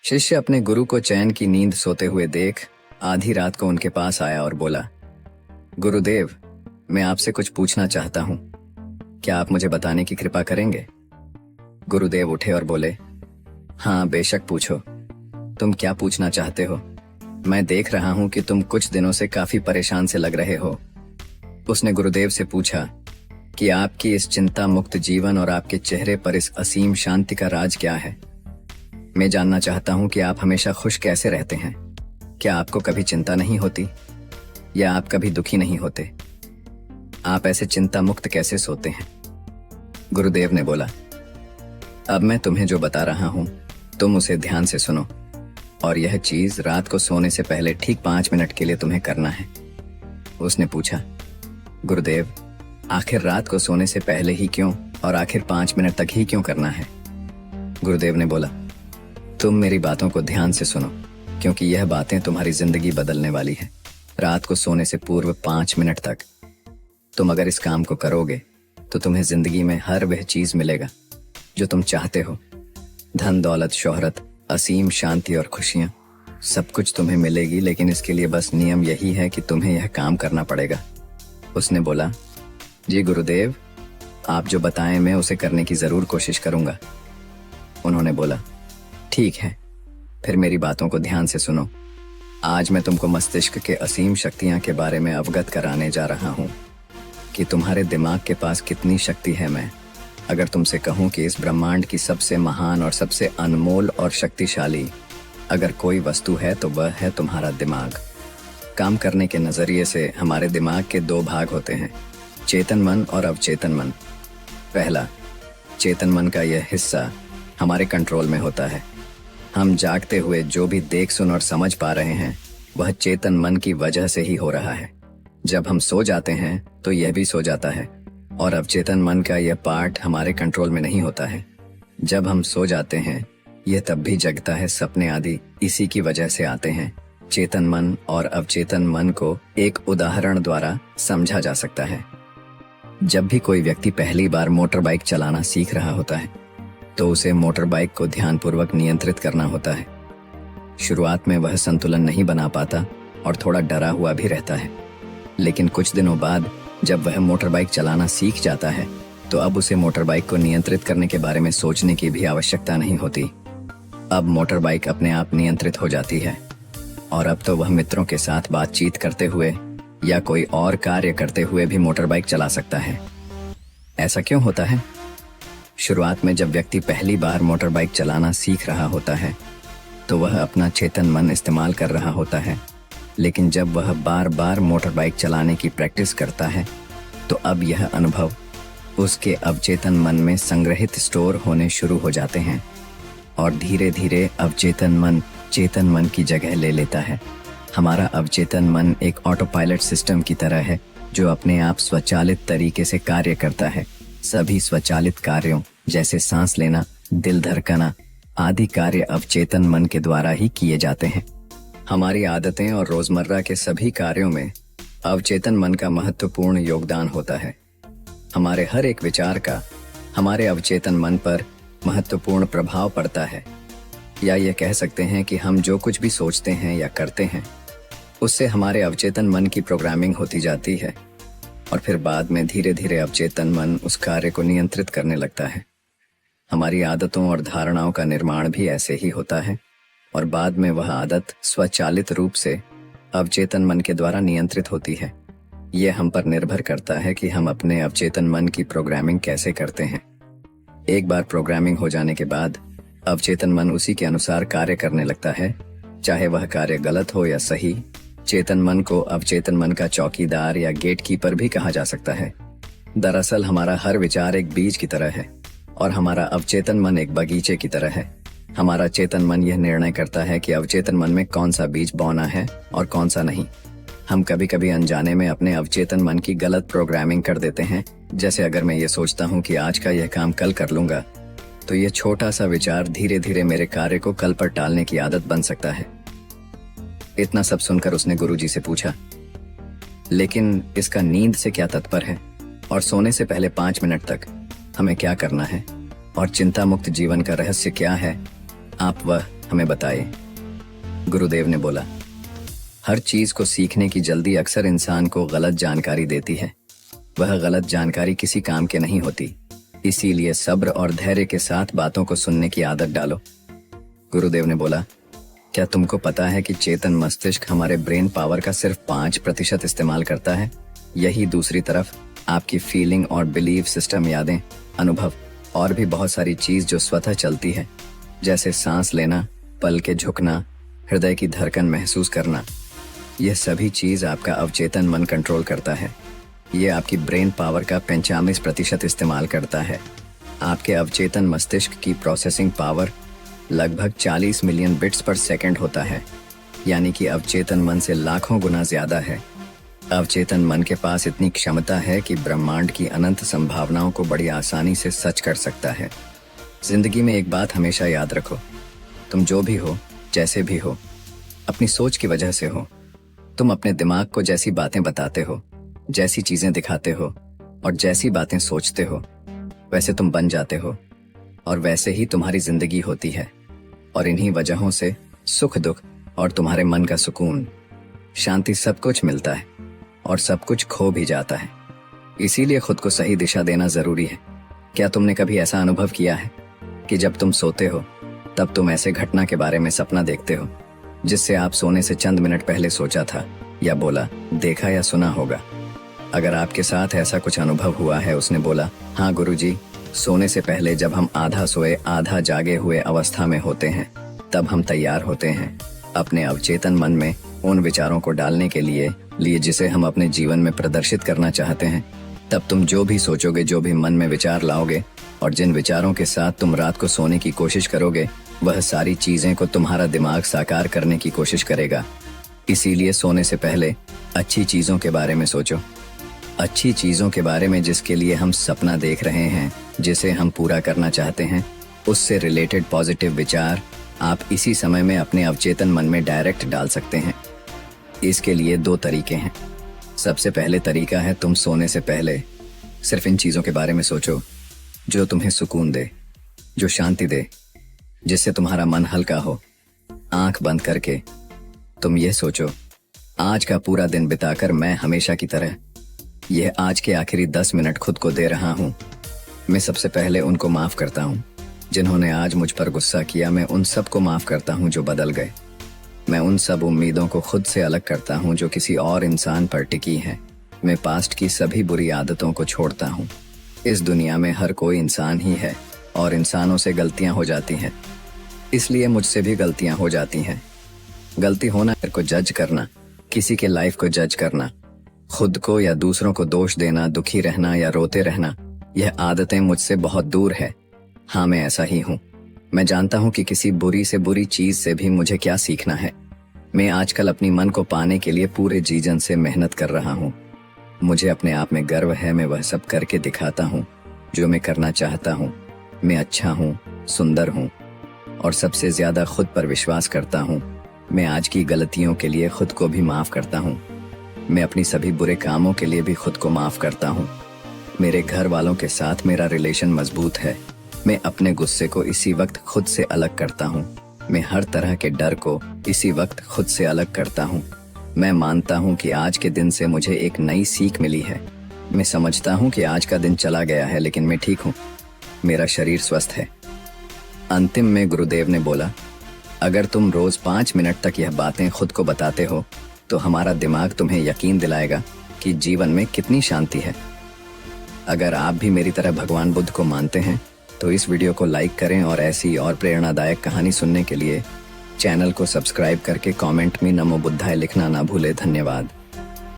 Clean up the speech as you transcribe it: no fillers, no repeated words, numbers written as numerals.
शिष्य अपने गुरु को चैन की नींद सोते हुए देख आधी रात को उनके पास आया और बोला, गुरुदेव, मैं आपसे कुछ पूछना चाहता हूँ। क्या आप मुझे बताने की कृपा करेंगे? गुरुदेव उठे और बोले, हाँ बेशक पूछो। तुम क्या पूछना चाहते हो? मैं देख रहा हूँ कि तुम कुछ दिनों से काफी परेशान से लग रहे हो। उसने गुरुदेव से पूछा कि आपकी इस चिंता मुक्त जीवन और आपके चेहरे पर इस असीम शांति का राज क्या है। मैं जानना चाहता हूँ कि आप हमेशा खुश कैसे रहते हैं। क्या आपको कभी चिंता नहीं होती या आप कभी दुखी नहीं होते? आप ऐसे चिंता मुक्त कैसे सोते हैं? गुरुदेव ने बोला, अब मैं तुम्हें जो बता रहा हूँ तुम उसे ध्यान से सुनो, और यह चीज रात को सोने से पहले ठीक 5 मिनट के लिए तुम्हें करना है। उसने पूछा, गुरुदेव, आखिर रात को सोने से पहले ही क्यों और आखिर 5 मिनट तक ही क्यों करना है? गुरुदेव ने बोला, तुम मेरी बातों को ध्यान से सुनो, क्योंकि यह बातें तुम्हारी जिंदगी बदलने वाली है। रात को सोने से पूर्व 5 मिनट तक तुम अगर इस काम को करोगे तो तुम्हें जिंदगी में हर वह चीज मिलेगा जो तुम चाहते हो। धन, दौलत, शोहरत, असीम शांति और खुशियां, सब कुछ तुम्हें मिलेगी, लेकिन इसके लिए बस नियम यही है कि तुम्हें यह काम करना पड़ेगा। उसने बोला, जी गुरुदेव, आप जो बताएं मैं उसे करने की जरूर कोशिश करूंगा। उन्होंने बोला, ठीक है, फिर मेरी बातों को ध्यान से सुनो। आज मैं तुमको मस्तिष्क के असीम शक्तियां के बारे में अवगत कराने जा रहा हूं कि तुम्हारे दिमाग के पास कितनी शक्ति है। मैं अगर तुमसे कहूं कि इस ब्रह्मांड की सबसे महान और सबसे अनमोल और शक्तिशाली अगर कोई वस्तु है तो वह है तुम्हारा दिमाग। काम करने के नजरिए से हमारे दिमाग के 2 भाग होते हैं, चेतन मन और अवचेतन मन। पहला, चेतन मन का यह हिस्सा हमारे कंट्रोल में होता है। हम जागते हुए जो भी देख, सुन और समझ पा रहे हैं वह चेतन मन की वजह से ही हो रहा है। जब हम सो जाते हैं तो यह भी सो जाता है, और अवचेतन मन का यह पार्ट हमारे कंट्रोल में नहीं होता है। जब हम सो जाते हैं यह तब भी जगता है, सपने आदि इसी की वजह से आते हैं। चेतन मन और अवचेतन मन को एक उदाहरण द्वारा समझा जा सकता है। जब भी कोई व्यक्ति पहली बार मोटर बाइक चलाना सीख रहा होता है तो उसे मोटर बाइक को ध्यानपूर्वक नियंत्रित करना होता है। शुरुआत में वह संतुलन नहीं बना पाता और थोड़ा डरा हुआ भी रहता है, लेकिन कुछ दिनों बाद जब वह मोटर बाइक चलाना सीख जाता है तो अब उसे मोटर बाइक को नियंत्रित करने के बारे में सोचने की भी आवश्यकता नहीं होती। अब मोटर बाइक अपने आप नियंत्रित हो जाती है और अब तो वह मित्रों के साथ बातचीत करते हुए या कोई और कार्य करते हुए भी मोटर बाइक चला सकता है। ऐसा क्यों होता है? शुरुआत में जब व्यक्ति पहली बार मोटर बाइक चलाना सीख रहा होता है तो वह अपना चेतन मन इस्तेमाल कर रहा होता है, लेकिन जब वह बार बार मोटर बाइक चलाने की प्रैक्टिस करता है तो अब यह अनुभव उसके अवचेतन मन में संग्रहित स्टोर होने शुरू हो जाते हैं और धीरे धीरे अवचेतन मन चेतन मन की जगह ले लेता है। हमारा अवचेतन मन एक ऑटो पायलट सिस्टम की तरह है जो अपने आप स्वचालित तरीके से कार्य करता है। सभी स्वचालित कार्यों जैसे सांस लेना, दिल धड़कना आदि कार्य अवचेतन मन के द्वारा ही किए जाते हैं। हमारी आदतें और रोजमर्रा के सभी कार्यों में अवचेतन मन का महत्वपूर्ण योगदान होता है। हमारे हर एक विचार का हमारे अवचेतन मन पर महत्वपूर्ण प्रभाव पड़ता है, या ये कह सकते हैं कि हम जो कुछ भी सोचते हैं या करते हैं उससे हमारे अवचेतन मन की प्रोग्रामिंग होती जाती है और फिर बाद में धीरे धीरे अवचेतन मन उस कार्य को नियंत्रित करने लगता है। हमारी आदतों और धारणाओं का निर्माण भी ऐसे ही होता है और बाद में वह आदत स्वचालित रूप से अवचेतन मन के द्वारा नियंत्रित होती है। यह हम पर निर्भर करता है कि हम अपने अवचेतन मन की प्रोग्रामिंग कैसे करते हैं। एक बार प्रोग्रामिंग हो जाने के बाद अवचेतन मन उसी के अनुसार कार्य करने लगता है, चाहे वह कार्य गलत हो या सही। चेतन मन को अवचेतन मन का चौकीदार या गेटकीपर भी कहा जा सकता है। दरअसल हमारा हर विचार एक बीज की तरह है और हमारा अवचेतन मन एक बगीचे की तरह है। हमारा चेतन मन यह निर्णय करता है कि अवचेतन मन में कौन सा बीज बोना है और कौन सा नहीं। हम कभी कभी अनजाने में अपने अवचेतन मन की गलत प्रोग्रामिंग कर देते हैं। जैसे अगर मैं ये सोचता हूँ कि आज का यह काम कल कर लूंगा तो यह छोटा सा विचार धीरे धीरे मेरे कार्य को कल पर टालने की आदत बन सकता है। इतना सब सुनकर उसने गुरुजी से पूछा, लेकिन इसका नींद से क्या तात्पर्य है और सोने से पहले 5 मिनट तक हमें क्या करना है और चिंता मुक्त जीवन का रहस्य क्या है? आप वह हमें बताइए। गुरुदेव ने बोला, हर चीज को सीखने की जल्दी अक्सर इंसान को गलत जानकारी देती है। वह गलत जानकारी किसी काम के नहीं होती, इसीलिए सब्र और धैर्य के साथ बातों को सुनने की आदत डालो। गुरुदेव ने बोला, क्या तुमको पता है कि चेतन मस्तिष्क हमारे ब्रेन पावर का सिर्फ 5% इस्तेमाल करता है? यही दूसरी तरफ आपकी फीलिंग और बिलीफ सिस्टम, यादें, अनुभव और भी बहुत सारी चीज जो स्वतः चलती है, जैसे सांस लेना, पल के झुकना, हृदय की धड़कन महसूस करना, यह सभी चीज आपका अवचेतन मन कंट्रोल करता है। यह आपकी ब्रेन पावर का 95% इस्तेमाल करता है। आपके अवचेतन मस्तिष्क की प्रोसेसिंग पावर लगभग 40 मिलियन बिट्स पर सेकंड होता है, यानी कि अवचेतन मन से लाखों गुना ज्यादा है। अवचेतन मन के पास इतनी क्षमता है कि ब्रह्मांड की अनंत संभावनाओं को बड़ी आसानी से सच कर सकता है। जिंदगी में एक बात हमेशा याद रखो, तुम जो भी हो, जैसे भी हो, अपनी सोच की वजह से हो। तुम अपने दिमाग को जैसी बातें बताते हो, जैसी चीजें दिखाते हो और जैसी बातें सोचते हो, वैसे तुम बन जाते हो और वैसे ही तुम्हारी जिंदगी होती है। और इन्हीं वजहों से सुख दुख और तुम्हारे मन का सुकून, शांति, सब कुछ मिलता है और सब कुछ खो भी जाता है। इसीलिए खुद को सही दिशा देना जरूरी है। क्या तुमने कभी ऐसा अनुभव किया है कि जब तुम सोते हो तब तुम ऐसे घटना के बारे में सपना देखते हो जिससे आप सोने से चंद मिनट पहले सोचा था या बोला, देखा या सुना होगा? अगर आपके साथ ऐसा कुछ अनुभव हुआ है, उसने बोला, हाँ गुरुजी, सोने से पहले जब हम आधा सोए आधा जागे हुए अवस्था में होते हैं, तब हम तैयार होते हैं अपने अवचेतन मन में उन विचारों को डालने के लिए जिसे हम अपने जीवन में प्रदर्शित करना चाहते हैं। तब तुम जो भी सोचोगे, जो भी मन में विचार लाओगे और जिन विचारों के साथ तुम रात को सोने की कोशिश करोगे, वह सारी चीजें को तुम्हारा दिमाग साकार करने की कोशिश करेगा। इसीलिए सोने से पहले अच्छी चीजों के बारे में सोचो, अच्छी चीजों के बारे में जिसके लिए हम सपना देख रहे हैं, जिसे हम पूरा करना चाहते हैं, उससे रिलेटेड पॉजिटिव विचार आप इसी समय में अपने अवचेतन मन में डायरेक्ट डाल सकते हैं। इसके लिए 2 तरीके हैं। सबसे पहले तरीका है, तुम सोने से पहले सिर्फ इन चीजों के बारे में सोचो जो तुम्हें सुकून दे, जो शांति दे, जिससे तुम्हारा मन हल्का हो। आंख बंद करके तुम यह सोचो, आज का पूरा दिन बिताकर मैं हमेशा की तरह यह आज के आखिरी 10 मिनट खुद को दे रहा हूँ। मैं सबसे पहले उनको माफ करता हूँ जिन्होंने आज मुझ पर गुस्सा किया। मैं उन सब को माफ करता हूँ जो बदल गए। मैं उन सब उम्मीदों को खुद से अलग करता हूँ जो किसी और इंसान पर टिकी हैं। मैं पास्ट की सभी बुरी आदतों को छोड़ता हूँ। इस दुनिया में हर कोई इंसान ही है और इंसानों से गलतियां हो जाती हैं, इसलिए मुझसे भी गलतियां हो जाती हैं। गलती होना को जज करना, किसी के लाइफ को जज करना, खुद को या दूसरों को दोष देना, दुखी रहना या रोते रहना, यह आदतें मुझसे बहुत दूर है। हाँ, मैं ऐसा ही हूँ। मैं जानता हूँ कि किसी बुरी से बुरी चीज से भी मुझे क्या सीखना है। मैं आजकल अपनी मन को पाने के लिए पूरे जी-जान से मेहनत कर रहा हूँ। मुझे अपने आप में गर्व है। मैं वह सब करके दिखाता हूँ जो मैं करना चाहता हूँ। मैं अच्छा हूँ, सुंदर हूँ और सबसे ज्यादा खुद पर विश्वास करता हूँ। मैं आज की गलतियों के लिए खुद को भी माफ करता हूँ। मैं अपनी सभी बुरे कामों के लिए भी खुद को माफ करता हूँ। मेरे घर वालों के साथ मेरा रिलेशन मजबूत है। मैं अपने गुस्से को इसी वक्त खुद से अलग करता हूँ। मैं हर तरह के डर को इसी वक्त खुद से अलग करता हूँ। मैं मानता हूँ कि आज के दिन से मुझे एक नई सीख मिली है। मैं समझता हूँ कि आज का दिन चला गया है, लेकिन मैं ठीक हूँ। मेरा शरीर स्वस्थ है। अंतिम में गुरुदेव ने बोला, अगर तुम रोज 5 मिनट तक यह बातें खुद को बताते हो तो हमारा दिमाग तुम्हें यकीन दिलाएगा कि जीवन में कितनी शांति है। अगर आप भी मेरी तरह भगवान बुद्ध को मानते हैं तो इस वीडियो को लाइक करें और ऐसी और प्रेरणादायक कहानी सुनने के लिए चैनल को सब्सक्राइब करके कमेंट में नमो बुद्धाय लिखना ना भूले। धन्यवाद।